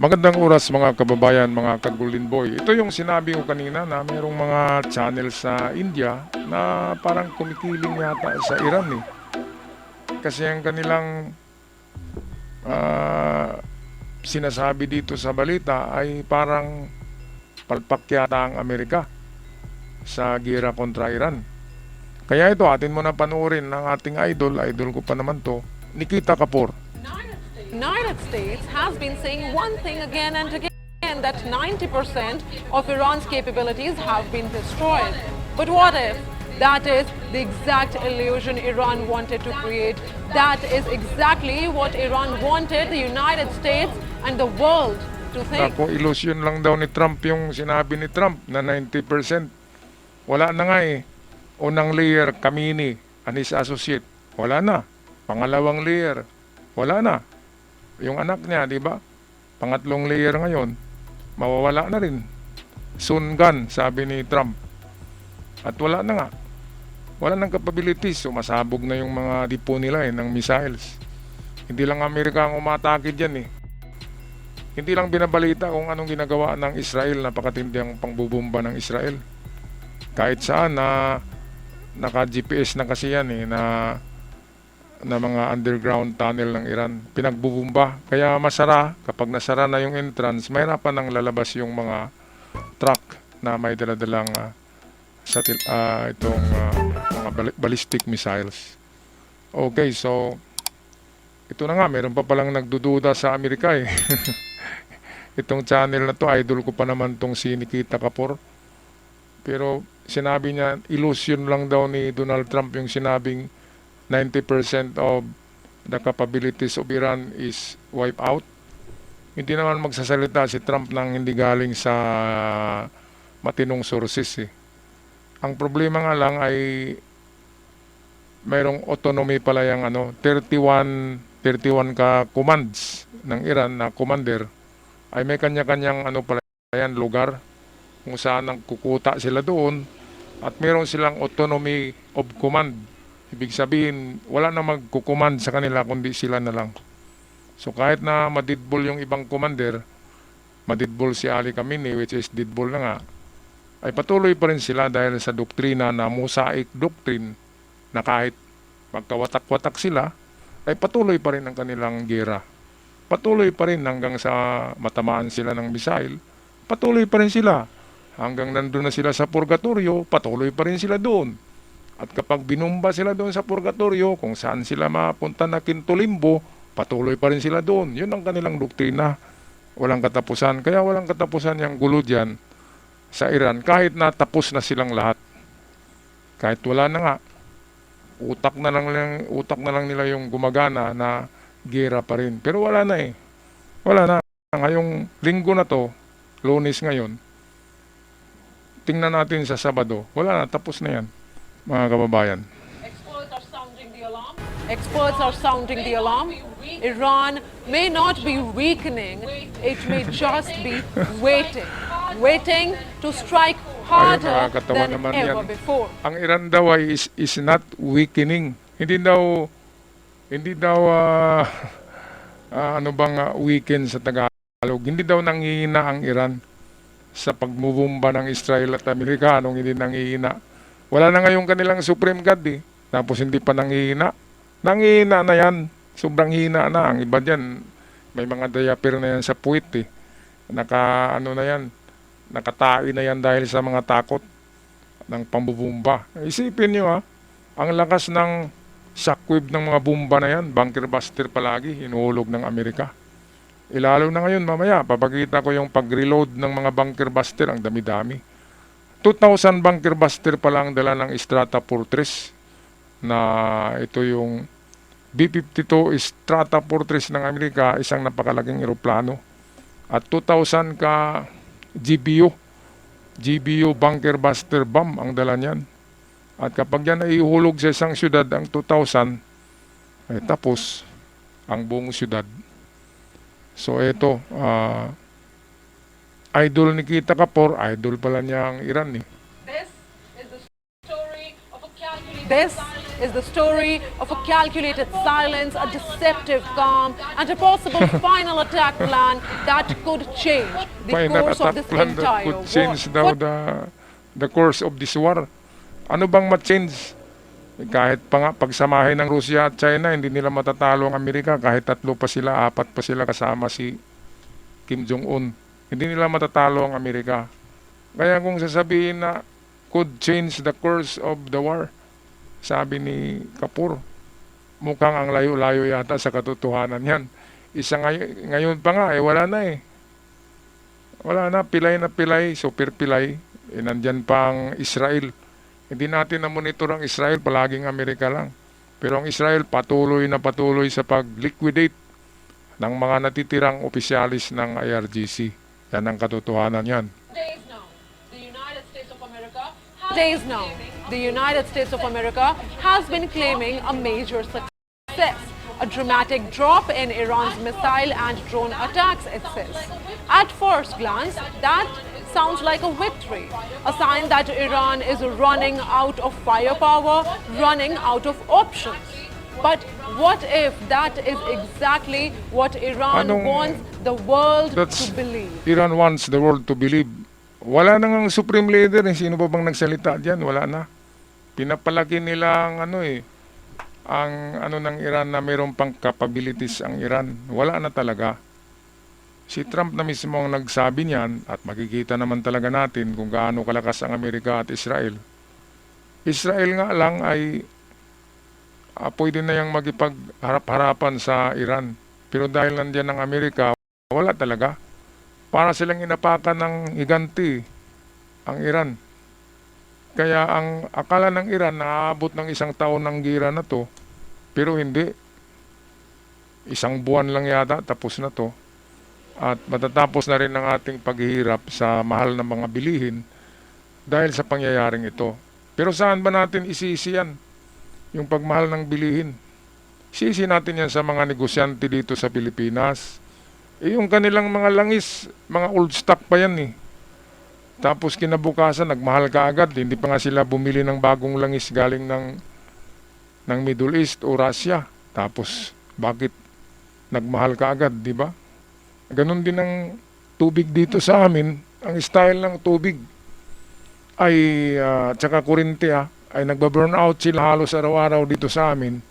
Magandang oras mga kababayan, mga ka-Golden Boy. Ito yung sinabi ko kanina na mayroong mga channel sa India na parang kumikiling yata sa Iran eh. Kasi ang kanilang ah, sinasabi dito sa balita ay parang palpak yata ang Amerika sa giyera kontra Iran. Kaya ito, atin mo na panoorin ng ating idol ko pa naman to, Nikita Kapoor. United States has been saying one thing again and again, that 90% of Iran's capabilities have been destroyed. But what if that is the exact illusion Iran wanted to create? That is exactly what Iran wanted the United States and the world to think. Ako, illusion lang daw ni Trump yung sinabi ni Trump na 90%. Wala na nga eh. Unang layer, Kamini and his associate. Wala na. Pangalawang layer, wala na. Yung anak niya, di ba? Pangatlong layer ngayon, mawawala na rin. Soon gone, sabi ni Trump. At wala na nga. Wala nang capabilities. Sumasabog na yung mga dipo nila ng missiles. Hindi lang Amerika ang umatake dyan eh. Hindi lang binabalita kung anong ginagawa ng Israel, napakatindi ang pangbubumba ng Israel. Kahit saan na naka-GPS na kasi yan eh, na mga underground tunnel ng Iran. Pinagbubumba. Kaya masara, kapag nasara na yung entrance, mahirapan nang lalabas yung mga truck na may daladalang mga ballistic missiles. Okay, so ito na nga, meron pa palang nagdududa sa Amerika eh. Itong channel na to, idol ko pa naman tong si Nikita Kapoor. Pero sinabi niya, illusion lang daw ni Donald Trump yung sinabing 90% of the capabilities of Iran is wiped out. Hindi naman magsasalita si Trump nang hindi galing sa matinong sources eh. Ang problema nga lang ay mayroong autonomy pala yung 31 ka commands ng Iran na commander ay may kanya-kanyang pala yan, lugar kung saan kukuta sila doon at mayroon silang autonomy of command. Ibig sabihin, wala na magkukumand sa kanila kundi sila na lang. So kahit na madidbol yung ibang commander, madidbol si Ali Khamenei, which is didbol na nga, ay patuloy pa rin sila dahil sa doktrina na Mosaic Doctrine na kahit magkawatak-watak sila, ay patuloy pa rin ang kanilang gera. Patuloy pa rin hanggang sa matamaan sila ng missile, patuloy pa rin sila. Hanggang nandun na sila sa purgatorio, patuloy pa rin sila doon. At kapag binumba sila doon sa purgatorio, kung saan sila mapunta na kintulimbo, patuloy pa rin sila doon. Yun ang kanilang doktrina. Walang katapusan. Kaya walang katapusan yung gulo dyan sa Iran. Kahit na tapos na silang lahat. Kahit wala na nga. Utak na lang nila yung gumagana na gera pa rin. Pero wala na eh. Wala na. Ngayong linggo na to, Lunes ngayon, tingnan natin sa Sabado. Wala na. Tapos na yan, mga kababayan. Experts are sounding the alarm. Experts are sounding the alarm. Iran may not be weakening, it may just be waiting to strike harder than ever before. Ang Iran daw ay is not weakening. Hindi daw weaken sa Tagalog. Hindi daw nanghihina ang Iran sa pagmubumba ng Israel at Amerikanong, hindi nanghihina. Wala na ngayong kanilang Supreme God eh. Tapos hindi pa nanghihina. Nanghihina na yan. Sobrang hina na. Ang iba dyan, may mga diaper na yan sa puwit eh. Nakatae na yan dahil sa mga takot ng pambubumba. Isipin nyo ang lakas ng shockwave ng mga bomba na yan, bunker buster palagi, hinuhulog ng Amerika. Ilalo na ngayon mamaya, papakita ko yung pag-reload ng mga bunker buster, ang dami-dami. 2,000 bunker buster pa lang dala ng Strata Fortress na ito yung B-52 Strata Fortress ng Amerika, isang napakalaking eroplano. At 2,000 ka GBU bunker buster bomb ang dala niyan. At kapag yan ay ihulog sa isang syudad ang 2,000, ay tapos ang buong syudad. So ito, idol ni Nikita Kapoor, idol pala niya ang Iran eh. This is the story of a calculated silence, a deceptive calm, and a possible final attack plan that could change the Final course of attack this plan that entire could war. change daw the course of this war. Ano bang ma-change? Kahit pa nga pagsamahin ng Russia at China, hindi nila matatalo ang Amerika kahit 3 pa sila, 4 pa sila kasama si Kim Jong-un. Hindi nila matatalo ang Amerika. Kaya kung sasabihin na could change the course of the war, sabi ni Kapoor, mukhang ang layo-layo yata sa katotohanan yan. Ngayon pa nga, wala na eh. Wala na, pilay, super pilay. Nandyan pa ang Israel. Hindi natin na-monitor ang Israel, palaging Amerika lang. Pero ang Israel patuloy na patuloy sa pag-liquidate ng mga natitirang opisyalis ng IRGC. Yan ang katotohanan yan. Days now, the United States of America has been claiming a major success. A dramatic drop in Iran's missile and drone attacks, it says. At first glance, that sounds like a victory, a sign that Iran is running out of firepower, running out of options. But what if that is exactly what Iran wants the world to believe? Iran wants the world to believe. Wala nang supreme leader. Sino pa bang nagsalita dyan? Wala na. Pinapalaki nila ang ng Iran na mayroong pang capabilities ang Iran. Wala na talaga. Si Trump na mismo ang nagsabi niyan at makikita naman talaga natin kung gaano kalakas ang Amerika at Israel. Israel nga lang ay pwede na yung magipagharap-harapan sa Iran. Pero dahil nandiyan ang Amerika, wala talaga. Para silang inapakan ng higanti ang Iran. Kaya ang akala ng Iran naabot ng 1 taon ng gira na to, pero hindi. 1 buwan lang yata, tapos na to. At matatapos na rin ang ating paghihirap sa mahal na mga bilihin dahil sa pangyayaring ito. Pero saan ba natin isisi yan? Yung pagmahal ng bilihin. Sisi natin yan sa mga negosyante dito sa Pilipinas. Yung kanilang mga langis, mga old stock pa yan eh. Tapos kinabukasan, nagmahal ka agad. Hindi pa nga sila bumili ng bagong langis galing ng Middle East o Russia. Tapos, bakit nagmahal ka agad, di ba? Ganon din ang tubig dito sa amin. Ang style ng tubig ay, tsaka kuryente ay nagba-burn out sila halos araw-araw dito sa amin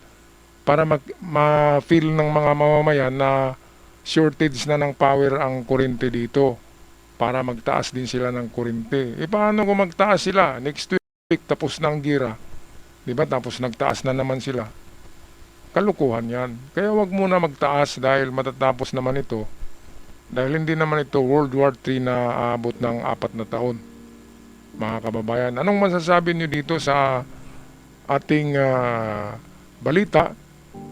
para ma-feel ng mga mamamayan na shortage na ng power ang kuryente dito para magtaas din sila ng kuryente. Paano kung magtaas sila? Next week tapos na ang gira. Diba? Tapos nagtaas na naman sila. Kalukuhan yan. Kaya wag muna magtaas dahil matatapos naman ito. Dahil hindi naman ito World War III na aabot ng 4 na taon. Mga kababayan, anong masasabi niyo dito sa ating balita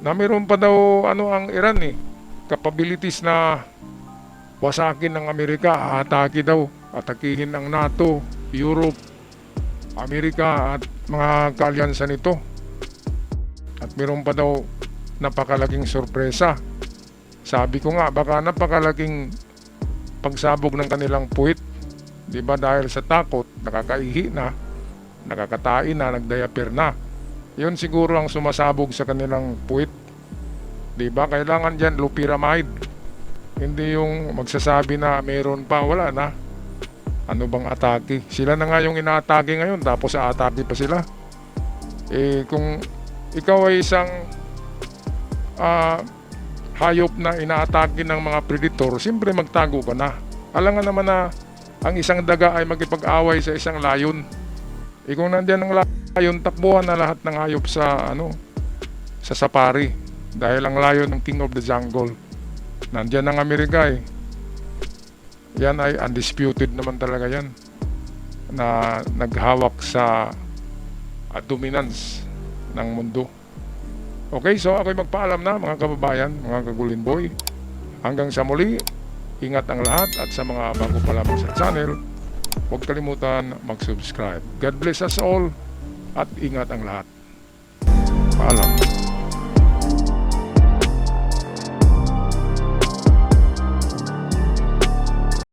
na mayroon pa daw ang Iran capabilities na wasakin ng Amerika, atake daw, atakihin ang NATO, Europe, Amerika at mga kaalyansa nito. At mayroon pa daw napakalaking sorpresa. Sabi ko nga, baka napakalaking pagsabog ng kanilang puwit. Diba dahil sa takot, nakakaihi na, nakakatain na, nagdiaper na. Yun siguro ang sumasabog sa kanilang puwit. Diba? Kailangan dyan loperamide. Hindi yung magsasabi na meron pa, wala na. Ano bang atake? Sila na nga yung inaatake ngayon, tapos aatake pa sila. Kung ikaw ay isang hayop na inaatake ng mga predator, siyempre magtago ka na. Alam nga naman na ang isang daga ay magipag-away sa isang layon. Kung nandiyan ang layon, takbuhan na lahat ng hayop sa safari. Dahil ang layon ng King of the Jungle. Nandiyan ang Amerika Yan ay undisputed naman talaga yan. Na naghawak sa dominance ng mundo. Okay, so ako'y magpaalam na mga kababayan, mga kagulinboy. Hanggang sa muli, ingat ang lahat at sa mga bago pa lamang sa channel, huwag kalimutan mag-subscribe. God bless us all at ingat ang lahat. Paalam.